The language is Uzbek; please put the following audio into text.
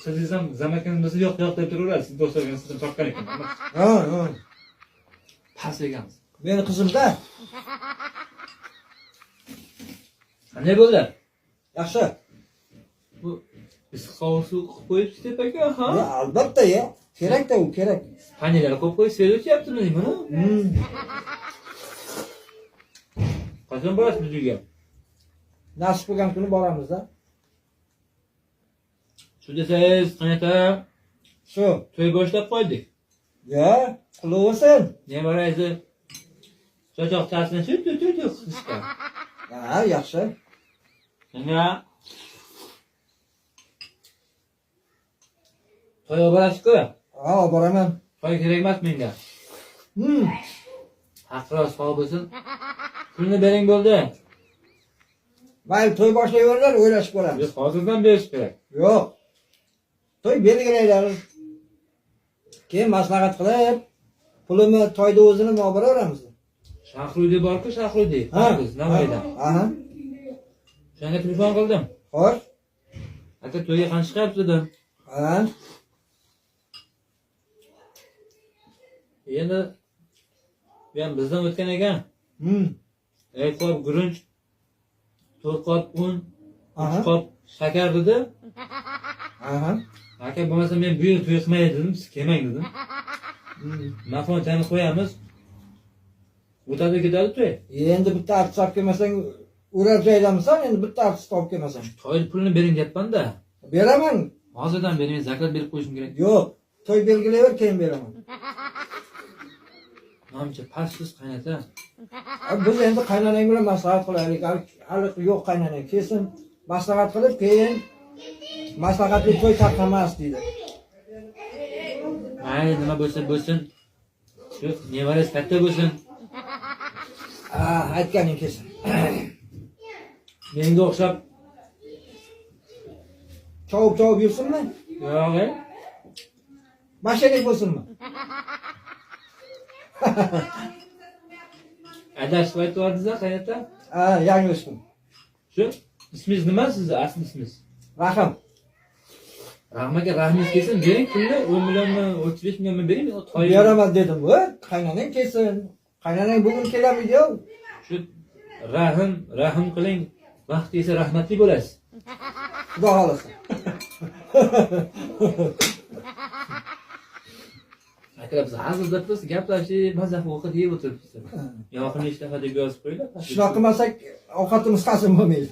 Siz ham zamakanimiz yo'q deb turaverasiz. Siz do'stlarga sizdan tortgan ekan. Ha. Pas ekanmiz. Meni qizim-da. Qanday bo'ldi? Yaxshi. Bu issiqqa suv qilib qo'yibsiz deb aka, ha? Ya albatta ya. Kerak-da u, kerak. Panellar qo'yib qo'yib sel o'chyaptimi buni? Qachon borasiz biz uyga? Nasib bo'lgan kuni boramiz-da. Shu desangiz, qanota Shu. to'y boshlab qo'ydik. Ya, qilaversin. Nevarangizni chochoqchasini shu qilishdi. Ha, yaxshi. Senga to'y olib borasiz-ku? Ha, boraman. To'y kerak emas menga. Haqqiroq sog' bo'lsin. Pulni bering bo'ldi. Mayli, to'y boshlayverlar, o'ylashib ko'ramiz. Biz hozirdan berish kerak. Yo'q. To'y belgilaylar. Keyin maslahat qilib, pulini to'yda o'zini olib boraveramiz. Shahruyda bor-ku, Shahruyda. Biz Navoiydan. Aha. Shunga telefon qildim. Xo'sh. Aka to'yga qancha chiqyapsiz dedim. Ha. Endi bu ham bizdan o'tgan ekan. Qop gurunch, 4 qop un, 3 qop shakar dedi. Aha. Aka bo'lmasa men bu yil to'y qilmay dedim, siz kelmang dedim. Mafon qo'yamiz. O'tadi ketadi to'y. Endi bitta artist olib kelmasang, urar joydamisan, endi bitta artist olib kelmasang. To'y pulini bering deyapman-da. Beraman. Hozirdan bering, zakat berib qo'yishim kerak. Yo'q, to'y belgilayver, keyin beraman. Namcha passiz qaynata. Biz endi qaynonang bilan maslahat qilaylik. Hali yo'q qaynonang kelsin, maslahat qilib, keyin maslahatli to'y tarqamas deydi. Mayli, nima bo'lsa bo'lsin. Shu nevarangiz katta bo'lsin. Aytganing kelsin. Menga o'xshab Chovib yursinmi? yo'q, Mashalik bo'lsinmi? Adashib aytyapsiz-a, qaynata? Yanglishdim. Shu ismingiz nima sizni asl ismingiz? Rahim. Rahmaga rahmingiz kelsin, bering pulni 10 millionmi, 35 millionmi bering, to'y Beraman dedim. Qaynonang kelsin. Qaynonang bugun kelamidi-yu. Shu rahim qiling. Vaqt kelsa rahmatli bo'lasiz. Xudo xolasa. Aka biz hazilda biz gaplashib, mazah o'qib yeb o'tiribsiz. Yoqimli ish deb yozib qo'yinglar. Shunaqa qilmasak ovqatimiz ta'sim bo'lmaydi.